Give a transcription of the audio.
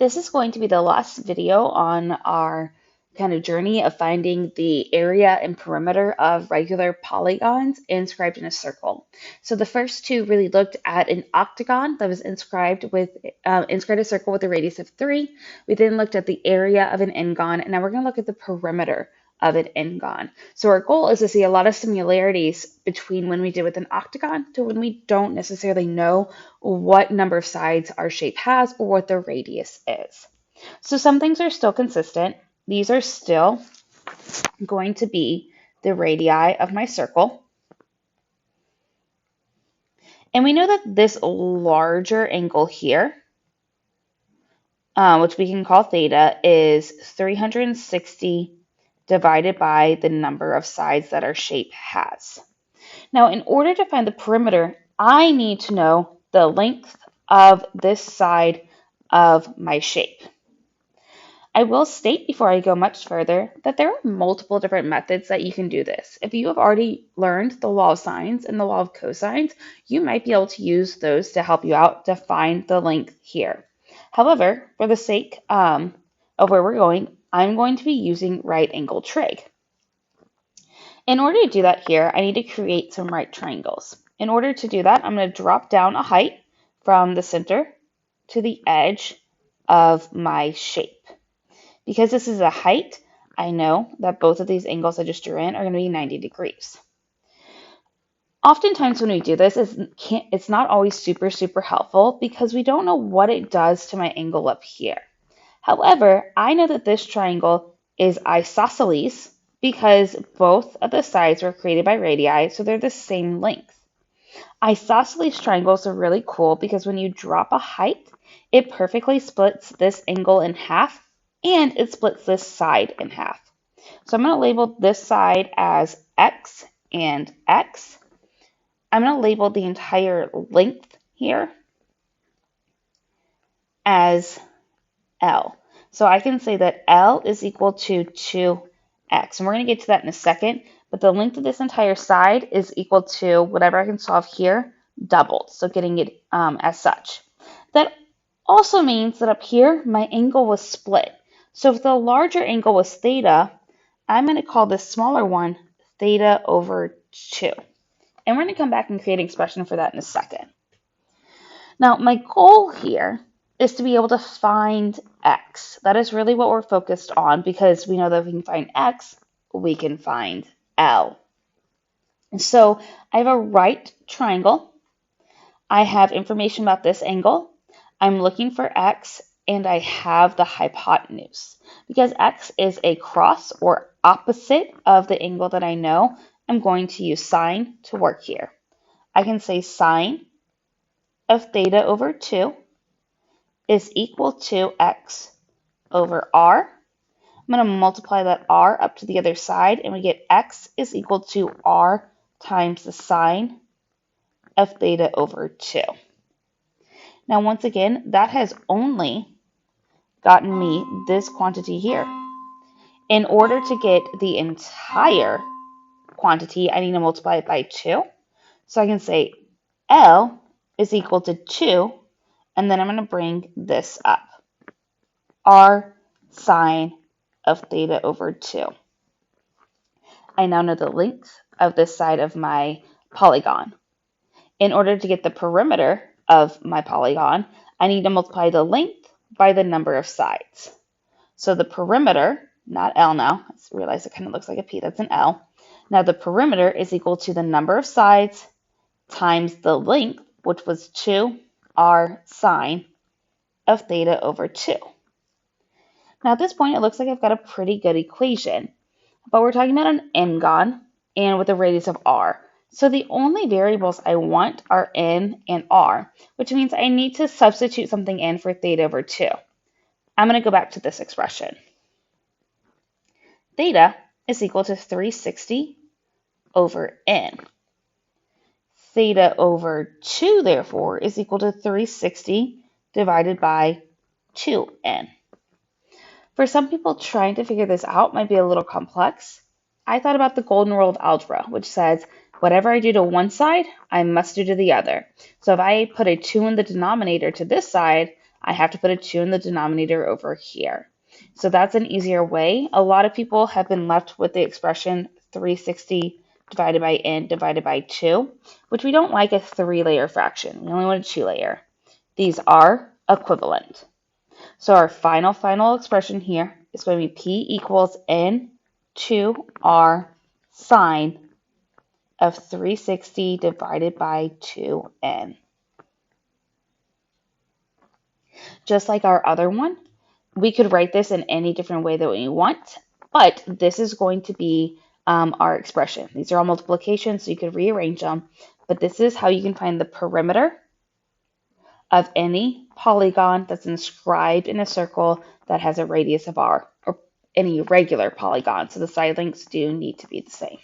This is going to be the last video on our kind of journey of finding the area and perimeter of regular polygons inscribed in a circle. So the first two really looked at an octagon that was inscribed a circle with a radius of 3. We then looked at the area of an n-gon, and now we're going to look at the perimeter of an n-gon. So our goal is to see a lot of similarities between when we did with an octagon to when we don't necessarily know what number of sides our shape has or what the radius is. So some things are still consistent. These are still going to be the radii of my circle. And we know that this larger angle here, which we can call theta, is 360 divided by the number of sides that our shape has. Now, in order to find the perimeter, I need to know the length of this side of my shape. I will state before I go much further that there are multiple different methods that you can do this. If you have already learned the law of sines and the law of cosines, you might be able to use those to help you out to find the length here. However, for the sake of where we're going, I'm going to be using right angle trig. In order to do that here, I need to create some right triangles. In order to do that, I'm going to drop down a height from the center to the edge of my shape. Because this is a height, I know that both of these angles I just drew in are going to be 90 degrees. Oftentimes when we do this, it's not always super helpful because we don't know what it does to my angle up here. However, I know that this triangle is isosceles because both of the sides were created by radii, so they're the same length. Isosceles triangles are really cool because when you drop a height, it perfectly splits this angle in half and it splits this side in half. So I'm going to label this side as x and x. I'm going to label the entire length here as L. So I can say that L is equal to 2x. And we're going to get to that in a second. But the length of this entire side is equal to whatever I can solve here doubled. So getting it as such. That also means that up here, my angle was split. So if the larger angle was theta, I'm going to call this smaller one theta over 2. And we're going to come back and create an expression for that in a second. Now, my goal here is to be able to find x. That is really what we're focused on because we know that if we can find x, we can find L. So I have a right triangle. I have information about this angle. I'm looking for x, and I have the hypotenuse. Because x is a cross or opposite of the angle that I know, I'm going to use sine to work here. I can say sine of theta over 2 is equal to x over r. I'm going to multiply that r up to the other side, and we get x is equal to r times the sine of theta over 2. Now, once again, that has only gotten me this quantity here. In order to get the entire quantity, I need to multiply it by 2. So I can say L is equal to 2, and then I'm going to bring this up. R sine of theta over 2. I now know the length of this side of my polygon. In order to get the perimeter of my polygon, I need to multiply the length by the number of sides. So the perimeter, not L now, I realize it kind of looks like a P, that's an L. Now the perimeter is equal to the number of sides times the length, which was 2r sine of theta over 2. Now at this point, it looks like I've got a pretty good equation, but we're talking about an n-gon and with a radius of r. So the only variables I want are n and r, which means I need to substitute something in for theta over 2. I'm going to go back to this expression. Theta is equal to 360 over n. Theta over 2, therefore, is equal to 360 divided by 2n. For some people, trying to figure this out might be a little complex. I thought about the golden rule of algebra, which says whatever I do to one side, I must do to the other. So if I put a 2 in the denominator to this side, I have to put a 2 in the denominator over here. So that's an easier way. A lot of people have been left with the expression 360 divided by n divided by 2, which we don't like a 3-layer fraction. We only want a 2-layer. These are equivalent. So our final expression here is going to be P equals N to R sine of 360 divided by 2n. Just like our other one, we could write this in any different way that we want, but this is going to be our expression. These are all multiplications, so you could rearrange them, but this is how you can find the perimeter of any polygon that's inscribed in a circle that has a radius of r, or any regular polygon. So the side lengths do need to be the same.